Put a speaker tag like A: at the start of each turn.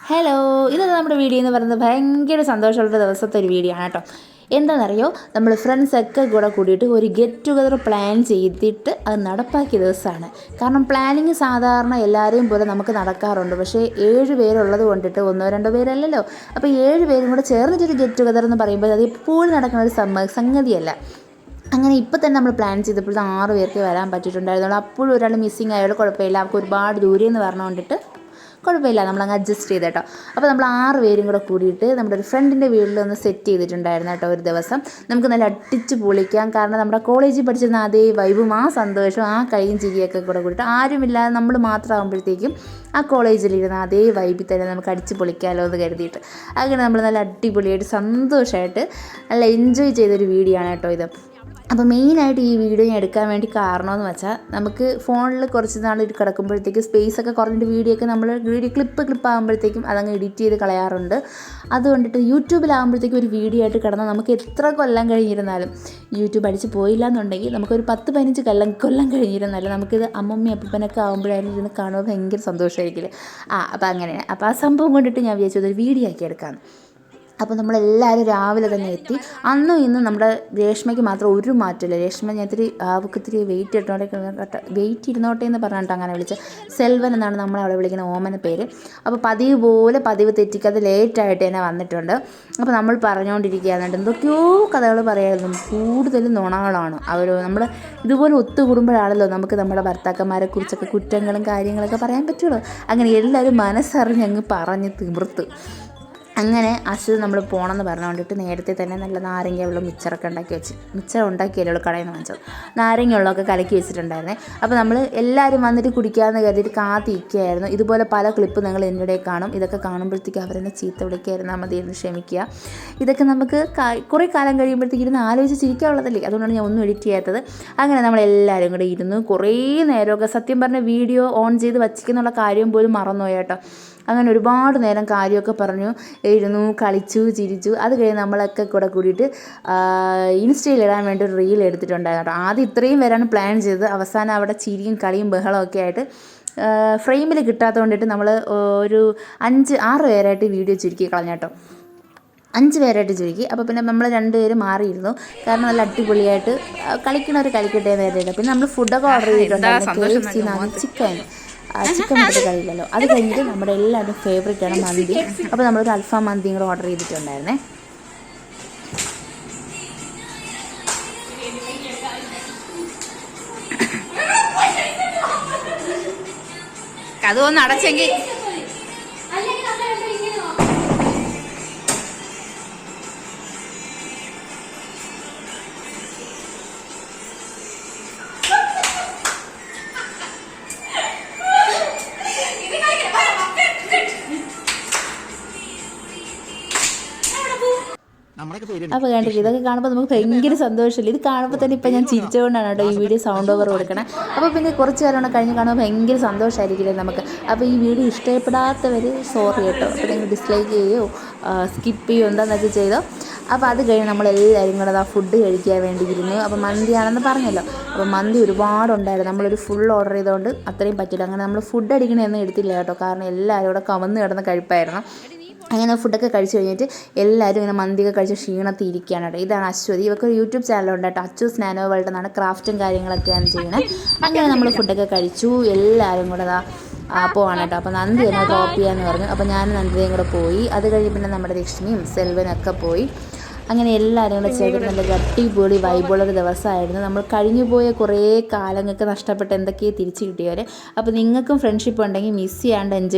A: Hello, ഇന്നത്തെ നമ്മുടെ video എന്ന് പറയുന്നത് ഭയങ്കര സന്തോഷമുള്ള ദിവസത്തെ ഒരു വീഡിയോ ആണ് കേട്ടോ. എന്താണെന്നറിയോ, നമ്മൾ ഫ്രണ്ട്സൊക്കെ കൂടെ കൂടിയിട്ട് ഒരു ഗെറ്റ് ടുഗദർ പ്ലാൻ ചെയ്തിട്ട് അത് നടപ്പാക്കിയ ദിവസമാണ്. കാരണം പ്ലാനിങ് സാധാരണ എല്ലാവരെയും പോലെ നമുക്ക് നടക്കാറുണ്ട്, പക്ഷേ 7 പേരുള്ളത് കൊണ്ടിട്ട് 1-2 പേരല്ലല്ലോ. അപ്പോൾ 7 പേരും കൂടെ ചേർന്നിട്ടൊരു ഗെറ്റ് ടുഗദർ എന്ന് പറയുമ്പോൾ അത് എപ്പോഴും നടക്കുന്ന ഒരു സംഗതിയല്ല. അങ്ങനെ ഇപ്പോൾ തന്നെ നമ്മൾ പ്ലാൻ ചെയ്തപ്പോൾ 6 പേർക്ക് വരാൻ പറ്റിയിട്ടുണ്ടായിരുന്നുള്ളൂ. അപ്പോഴും ഒരാൾ മിസ്സിങ് ആയതുകൊണ്ട് കുഴപ്പമില്ല, അവർക്ക് ഒരുപാട് ദൂരെ എന്ന് പറഞ്ഞുകൊണ്ടിട്ട് കുഴപ്പമില്ല, നമ്മളങ്ങ് അഡ്ജസ്റ്റ് ചെയ്ത് കേട്ടോ. അപ്പോൾ നമ്മൾ 6 പേരും കൂടെ കൂടിയിട്ട് നമ്മുടെ ഒരു ഫ്രണ്ടിൻ്റെ വീട്ടിൽ ഒന്ന് സെറ്റ് ചെയ്തിട്ടുണ്ടായിരുന്നു കേട്ടോ. ഒരു ദിവസം നമുക്ക് നല്ല അടിച്ച് പൊളിക്കാം. കാരണം നമ്മുടെ കോളേജിൽ പഠിച്ചിരുന്ന അതേ വൈബും ആ സന്തോഷവും ആ കളിയും ചിരിയൊക്കെ കൂടെ കൂടിയിട്ട് ആരുമില്ലാതെ നമ്മൾ മാത്രമാകുമ്പോഴത്തേക്കും ആ കോളേജിലിരുന്ന അതേ വൈബിൽ തന്നെ നമുക്ക് അടിച്ച് പൊളിക്കാമല്ലോ എന്ന് കരുതിയിട്ട് അങ്ങനെ നമ്മൾ നല്ല അടിപൊളിയായിട്ട് സന്തോഷമായിട്ട് നല്ല എൻജോയ് ചെയ്തൊരു വീഡിയോ ആണ് കേട്ടോ ഇത്. അപ്പോൾ മെയിനായിട്ട് ഈ വീഡിയോ ഞാൻ എടുക്കാൻ വേണ്ടി കാരണമെന്ന് വെച്ചാൽ, നമുക്ക് ഫോണിൽ കുറച്ച് നാൾ കിടക്കുമ്പോഴത്തേക്ക് സ്പേസൊക്കെ കുറഞ്ഞിട്ട് വീഡിയോ ഒക്കെ നമ്മൾ ക്ലിപ്പ് ആകുമ്പോഴത്തേക്കും അതങ്ങ് എഡിറ്റ് ചെയ്ത് കളയാറുണ്ട്. അതുകൊണ്ടിട്ട് യൂട്യൂബിലാകുമ്പോഴത്തേക്കും ഒരു വീഡിയോ ആയിട്ട് കിടന്നാൽ നമുക്ക് എത്ര കൊല്ലം കഴിഞ്ഞിരുന്നാലും, യൂട്യൂബ് അടിച്ച് പോയില്ല എന്നുണ്ടെങ്കിൽ നമുക്കൊരു 10-15 കൊല്ലം കഴിഞ്ഞിരുന്നാലും നമുക്കിത് അമ്മമ്മയും അപ്പനൊക്കെ ആകുമ്പോഴായാലും ഇരുന്ന് കാണുമ്പോൾ ഭയങ്കര സന്തോഷമായിരിക്കില്ലേ. അപ്പോൾ അങ്ങനെയാണ്. അപ്പോൾ ആ സംഭവം കൊണ്ടിട്ട് ഞാൻ വിചാരിച്ചത് ഒരു വീഡിയോ ആക്കി എടുക്കാമെന്ന്. അപ്പോൾ നമ്മളെല്ലാവരും രാവിലെ തന്നെ എത്തി. അന്നും ഇന്നും നമ്മുടെ രേഷ്മയ്ക്ക് മാത്രം ഒരു മാറ്റമില്ല. രേഷ്മ ഞാൻ ഇത്തിരി വെയിറ്റ് ഇരുന്നോട്ടെ എന്ന് പറഞ്ഞിട്ട് അങ്ങനെ വിളിച്ച്. സെൽവൻ എന്നാണ് നമ്മളവിടെ വിളിക്കുന്ന ഓമന പേര്. അപ്പോൾ പതിവ് തെറ്റിക്കാതെ ലേറ്റായിട്ട് തന്നെ വന്നിട്ടുണ്ട്. അപ്പോൾ നമ്മൾ പറഞ്ഞുകൊണ്ടിരിക്കുകയാണ്, എന്തൊക്കെയോ കഥകൾ പറയായിരുന്നു. കൂടുതലും നുണകളാണ്. നമ്മൾ ഇതുപോലെ ഒത്തുകൂടുമ്പോഴാണല്ലോ നമുക്ക് നമ്മുടെ ഭർത്താക്കന്മാരെ കുറിച്ചൊക്കെ കുറ്റങ്ങളും കാര്യങ്ങളൊക്കെ പറയാൻ പറ്റുള്ളൂ. അങ്ങനെ എല്ലാവരും മനസ്സറിഞ്ഞങ്ങ് പറഞ്ഞ് തീർത്തു. അങ്ങനെ അശ്വത് നമ്മൾ പോകണമെന്ന് പറഞ്ഞുകൊണ്ടിട്ട് നേരത്തെ തന്നെ നല്ല നാരങ്ങ വെള്ളം മിച്ചറൊക്കെ ഉണ്ടാക്കിയല്ലോ കടയിൽ നിന്ന് വാങ്ങിച്ചത്. നാരങ്ങ വെള്ളമൊക്കെ കലക്കി വെച്ചിട്ടുണ്ടായിരുന്നേ. അപ്പോൾ നമ്മൾ എല്ലാവരും വന്നിട്ട് കുടിക്കാമെന്ന് കരുതിയിട്ട് കാത്തിരിക്കുകയായിരുന്നു. ഇതുപോലെ പല ക്ലിപ്പ് നിങ്ങൾ എൻ്റെ കാണും. ഇതൊക്കെ കാണുമ്പോഴത്തേക്കും അവരെന്നെ ചീത്ത വിളിക്കായിരുന്നാൽ മതി എന്ന് ക്ഷമിക്കുക. ഇതൊക്കെ നമുക്ക് കുറേ കാലം കഴിയുമ്പോഴത്തേക്ക് ഇരുന്ന് ആലോചിച്ച് ചിരിക്കാനുള്ളതല്ലേ, അതുകൊണ്ടാണ് ഞാൻ ഒന്നും എഡിറ്റ് ചെയ്യാത്തത്. അങ്ങനെ നമ്മളെല്ലാവരും കൂടെ ഇരുന്നു കുറേ നേരമൊക്കെ. സത്യം പറഞ്ഞ വീഡിയോ ഓൺ ചെയ്ത് വച്ചിരിക്കുന്നുള്ള കാര്യം പോലും മറന്നുപോയി കേട്ടോ. അങ്ങനെ ഒരുപാട് നേരം കാര്യമൊക്കെ പറഞ്ഞു, ഇരുന്നു, കളിച്ചു, ചിരിച്ചു. അത് കഴിഞ്ഞ് നമ്മളൊക്കെ കൂടെ കൂടിയിട്ട് ഇൻസ്റ്റയിൽ ഇടാൻ വേണ്ടി ഒരു റീൽ എടുത്തിട്ടുണ്ടായിരുന്നു കേട്ടോ. ആദ്യം ഇത്രയും പേരാണ് പ്ലാൻ ചെയ്തത്. അവസാനം അവിടെ ചിരിയും കളിയും ബഹളമൊക്കെ ആയിട്ട് ഫ്രെയിമിൽ കിട്ടാത്തത് കൊണ്ടിട്ട് നമ്മൾ ഒരു 5-6 പേരായിട്ട് വീഡിയോ ചുരുക്കി കളഞ്ഞു 5 പേരായിട്ട് ചുരുക്കി. അപ്പോൾ പിന്നെ നമ്മൾ 2 പേര് മാറിയിരുന്നു. കാരണം നല്ല അടിപൊളിയായിട്ട് കളിക്കണവർ കളിക്കട്ടെ എന്ന് കരുതിയിട്ട്. പിന്നെ നമ്മൾ ഫുഡൊക്കെ ഓർഡർ ചെയ്തിട്ടുണ്ടായിരുന്നു. KFC ചിക്കൻ ഇട്ടിട്ട് കഴിയില്ലല്ലോ. അത് കഴിഞ്ഞിട്ട് നമ്മുടെ എല്ലാവരും ഫേവറേറ്റാണ് മന്തി. അപ്പോൾ നമ്മളൊരു അൽഫാം മന്തിയും കൂടെ ഓർഡർ ചെയ്തിട്ടുണ്ടായിരുന്നേ.
B: അതൊന്ന് അടച്ചെങ്കിൽ
A: അപ്പോൾ കണ്ടിട്ട് ഇതൊക്കെ കാണുമ്പോൾ നമുക്ക് ഭയങ്കര സന്തോഷമില്ല. ഇത് കാണുമ്പോൾ തന്നെ ഇപ്പം ഞാൻ ചിരിച്ചുകൊണ്ടാണ് കേട്ടോ ഈ വീഡിയോ സൗണ്ട് ഓവർ കൊടുക്കണേ. അപ്പോൾ പിന്നെ കുറച്ച് കാലം കഴിഞ്ഞ് കാണുമ്പോൾ ഭയങ്കര സന്തോഷമായിരിക്കില്ലേ നമുക്ക്. അപ്പോൾ ഈ വീഡിയോ ഇഷ്ടപ്പെടാത്തവർ സോറി കേട്ടോ. അപ്പോൾ നിങ്ങൾ ഡിസ്ലൈക്ക് ചെയ്യുകയോ സ്കിപ്പ് ചെയ്യുകയോ എന്താണെന്ന് വെച്ചാൽ ചെയ്തോ. അപ്പോൾ അത് കഴിഞ്ഞ് നമ്മളെല്ലാവരും കൂടെ ആ ഫുഡ് കഴിക്കാൻ വേണ്ടി ഇരുന്നു. അപ്പോൾ മന്തിയാണെന്ന് പറഞ്ഞല്ലോ. അപ്പോൾ മന്തി ഒരുപാടുണ്ടായിരുന്നു. നമ്മളൊരു ഫുൾ ഓർഡർ ചെയ്തുകൊണ്ട് അത്രയും പറ്റില്ല. അങ്ങനെ നമ്മൾ ഫുഡ് അടിക്കണമെന്ന് എടുത്തില്ല കേട്ടോ. കാരണം എല്ലാവരും കൂടെ കമന്ന് കിടന്ന് കഴിപ്പായിരുന്നു. അങ്ങനെ ഫുഡൊക്കെ കഴിച്ച് കഴിഞ്ഞിട്ട് എല്ലാവരും ഇങ്ങനെ മന്തിയൊക്കെ കഴിച്ച് ക്ഷീണത്തിൽ ഇരിക്കുകയാണ് കേട്ടോ. ഇതാണ് അശ്വതി. ഇവർക്ക് ഒരു യൂട്യൂബ് ചാനലുണ്ട് കേട്ടോ, അച്ചൂസ് നാനോ വേൾഡ് എന്നാണ്. ക്രാഫ്റ്റും കാര്യങ്ങളൊക്കെയാണ് ചെയ്യുന്നത്. അങ്ങനെ നമ്മൾ ഫുഡൊക്കെ കഴിച്ചു. എല്ലാവരും കൂടെ പോവാണ് കേട്ടോ. അപ്പോൾ നന്ദി എന്നെ ഡ്രോപ്പ് ചെയ്യാമെന്ന് പറഞ്ഞു. അപ്പോൾ ഞാൻ നന്ദിയും കൂടെ പോയി. അത് കഴിഞ്ഞ് പിന്നെ നമ്മുടെ ലക്ഷ്മിയും സെൽവനൊക്കെ പോയി. അങ്ങനെ എല്ലാവരും കൂടെ ചേർത്ത് നല്ല അടിപൊളി വൈബുള്ളൊരു ദിവസമായിരുന്നു. നമ്മൾ കഴിഞ്ഞു പോയ കുറേ കാലങ്ങൾക്ക് നഷ്ടപ്പെട്ട് എന്തൊക്കെയോ തിരിച്ചു കിട്ടിയവരെ. അപ്പോൾ നിങ്ങൾക്കും ഫ്രണ്ട്ഷിപ്പ് ഉണ്ടെങ്കിൽ മിസ് ചെയ്യാണ്ട് എൻജോയ്